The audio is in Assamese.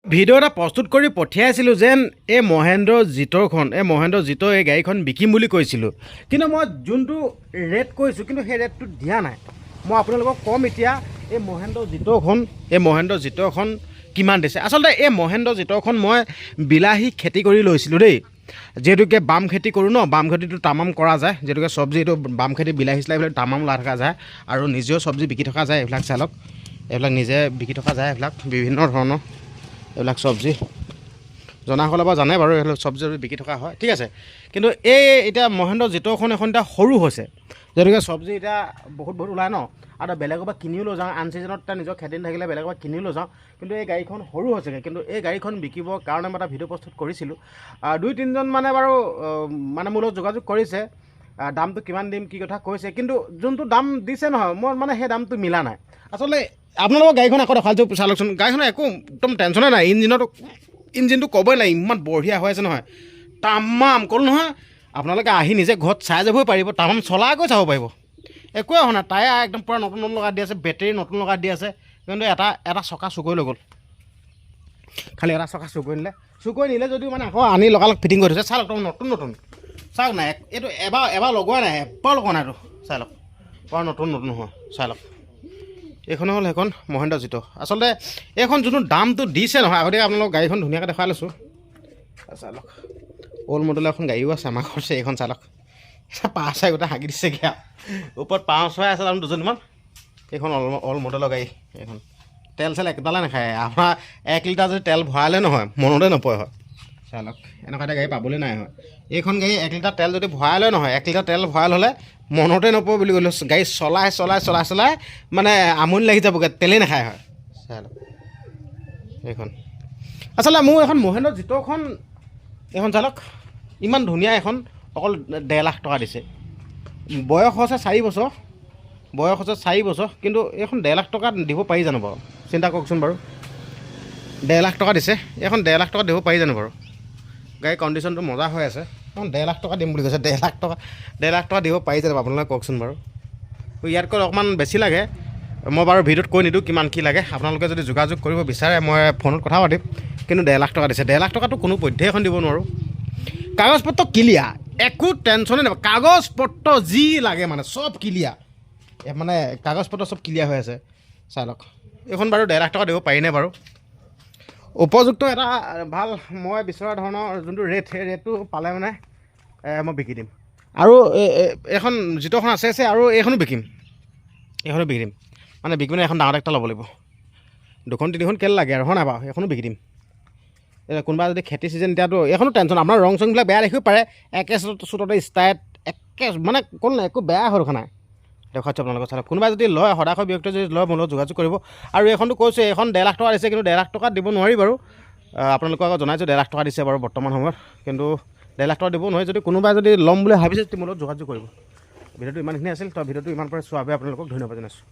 ভিডিঅ' এটা প্ৰস্তুত কৰি পঠিয়াইছিলোঁ যেন এই মহেন্দ্ৰ জিতৰখন এই গাড়ীখন বিকিম বুলি কৈছিলোঁ, কিন্তু মই যোনটো ৰেট কৈছোঁ কিন্তু সেই ৰেটটো দিয়া নাই। মই আপোনালোকক ক'ম এতিয়া এই মহেন্দ্ৰ জিতৰখন কিমান দিছে। আচলতে এই মহেন্দ্ৰ জিতৰখন মই বিলাহী খেতি কৰি লৈছিলোঁ দেই, যিহেতুকে বাম খেতি কৰোঁ ন, বাম খেতিটো তামাম কৰা যায়, যিহেতুকে চব্জি এইটো বাম খেতি বিলাহী চিলাহী এইবিলাক তামাম লাই থকা যায় আৰু নিজেও চব্জি বিকি থকা যায়। এইবিলাক চাই লওক, এইবিলাক নিজে বিকি থকা যায়, এইবিলাক বিভিন্ন ধৰণৰ এইবিলাক চব্জি জনাসকলে বাৰু জানে বাৰু, এইবিলাক চব্জি বিকি থকা হয়, ঠিক আছে। কিন্তু এই এতিয়া মহেন্দ্ৰ জিতৰখন এখন এতিয়া সৰু হৈছে, যিহেতুকে চব্জি এতিয়া বহুত ওলাই ন, আৰু বেলেগৰ পৰা কিনিও লৈ যাওঁ, আন চিজনত এতিয়া নিজৰ খেতি থাকিলে বেলেগৰ পৰা কিনিও লৈ যাওঁ, কিন্তু এই গাড়ীখন সৰু হৈছেগৈ। কিন্তু এই গাড়ীখন বিকিবৰ কাৰণে মই এটা ভিডিঅ' প্ৰস্তুত কৰিছিলোঁ, 2-3জন মানে বাৰু মানে মোৰ লগত যোগাযোগ কৰিছে, দামটো কিমান দিম কি কথা কৈছে, কিন্তু যোনটো দাম দিছে নহয় মই মানে সেই দামটো মিলা নাই। আচলতে আপোনালোকৰ গাড়ীখন আকৌ দেখাইছোঁ, চালকচোন, গাড়ীখনৰ একো একদম টেনশ্যনে নাই, ইঞ্জিনটো ক'বই নাই, ইমান বঢ়িয়া হৈ আছে নহয়, তামাম ক'লো নহয়। আপোনালোকে আহি নিজে ঘৰত চাই যাবই পাৰিব, তামাম চলাকৈ চাব পাৰিব, একোৱে হোৱা নাই। টায়াৰ একদম পূৰা নতুন লগাই দি আছে, বেটেৰী নতুন লগাই দি আছে, কিন্তু এটা চকা চুকৈ লৈ গ'ল, খালি এটা চকা চুকৈ নিলে যদিও মানে আকৌ আনি লগালগ ফিটিং কৰি থৈছে। চাই লওক, নতুন চাওক নাই, এইটো এবাৰ লগোৱা নাই, এবাৰ লগোৱা নাই, এইটো চাই লওক, পূৰা নতুন হয়, চাই লওক। এইখনে হ'ল সেইখন মহেন্দ্ৰ জিত। আচলতে এইখন যোনটো দামটো দিছে নহয়, আগতীয়াকৈ আপোনালোকক গাড়ীখন ধুনীয়াকৈ দেখাই লৈছোঁ, চাই লওক। অল্ড মডেলৰ এখন গাড়ীও আছে আমাৰ ঘৰত, এইখন চাই লওক, পাঁচ চাই গোটেই হাগি দিছেগৈ আৰু ওপৰত পাঁচ ছয় আছে তাৰমানে দুজনীমান। এইখন অল্ড মডেলৰ গাড়ী, এইখন তেল চেল একডালে নাখায়, আমাৰ 1 লিটাৰ যদি তেল ভৰালে নহয় মনতে নপৰে হয়। চাই লওক, এনেকুৱা এটা গাড়ী পাবলৈ নাই হয়। এইখন গাড়ী 1 লিটাৰ তেল যদি ভৰালে নহয়, 1 লিটাৰ তেল ভৰাল হ'লে মনতে নপৰে বুলি ক'লোঁ। গাড়ী চলাই মানে আমনি লাগি যাবগৈ, তেলেই নাখায় হয়। চাই লওক এইখন, আচলতে মোৰ এখন মহেন্দ্ৰ জিতৰখন, এইখন চাই লওক, ইমান ধুনীয়া এখন, অকল 1.5 লাখ টকা দিছে। বয়স হৈছে 4 বছৰ, কিন্তু এইখন 1.5 লাখ টকা দিব পাৰি জানো বাৰু, চিন্তা কৰকচোন বাৰু। 1.5 লাখ টকা দিছে, এইখন 1.5 লাখ টকা দিব পাৰি জানো বাৰু। গাড়ীৰ কণ্ডিশ্যনটো মজা হৈ আছে, এখন 1.5 লাখ টকা দিম বুলি কৈছে। 1.5 লাখ টকা দিব পাৰি জানো আপোনালোকে কওকচোন বাৰু। ইয়াতকৈ অকণমান বেছি লাগে, মই বাৰু ভিডিঅ'ত কৈ নিদিওঁ কিমান কি লাগে। আপোনালোকে যদি যোগাযোগ কৰিব বিচাৰে মই ফোনত কথা পাতিম, কিন্তু 1.5 লাখ টকা দিছে। 1.5 লাখ টকাটো কোনো পধ্যেই এখন দিব নোৱাৰোঁ। কাগজ পত্ৰ ক্লিয়াৰ, একো টেনশ্যনেই নাপায়, কাগজ পত্ৰ যি লাগে মানে চব ক্লিয়াৰ, মানে কাগজ পত্ৰ চব ক্লিয়াৰ হৈ আছে। চাই লওক, এইখন বাৰু 1.5 লাখ টকা দিব পাৰিনে বাৰু। উপযুক্ত এটা ভাল মই বিচৰা ধৰণৰ যোনটো ৰেট, সেই ৰেটটো পালে মানে মই বিকি দিম। আৰু এখন জিতখন আছে আৰু এইখনো বিকিম, মানে বিকি মানে এখন ডাঙৰ একটা ল'ব লাগিব। 2-3খন কেলে লাগে আৰু হয় নাই বাৰু, এইখনো বিকি দিম। কোনোবা যদি খেতি চিজন, এতিয়াতো এইখনো টেনশ্যন, আপোনাৰ ৰং চংবিলাক বেয়া দেখিব পাৰে, একে চুটতে ষ্টাইট একে মানে ক'ল নাই, একো বেয়া হৈ ৰখা নাই, দেখুৱাইছোঁ আপোনালোকৰ চাওক। কোনোবাই যদি লয়, সদায় ব্যক্তি যদি লয় মোৰ লগত যোগাযোগ কৰিব। আৰু এইখনতো কৈছোঁ, এইখন 1.5 লাখ টকা দিছে, কিন্তু 1.5 লাখ টকা দিব নোৱাৰি বাৰু। আপোনালোকক আকৌ জনাইছোঁ 1.5 লাখ টকা দিছে বাৰু বৰ্তমান সময়ত, কিন্তু 1.5 লাখ টকা দিব নোৱাৰি। যদি কোনোবাই যদি ল'ম বুলি ভাবিছে মোৰ লগত যোগাযোগ কৰিব। ভিডিঅ'টো ইমানখিনি আছিল, তো ভিডিঅ'টো ইমান পৰা চোৱাৰ বাবে আপোনালোকক ধন্যবাদ জনাইছোঁ।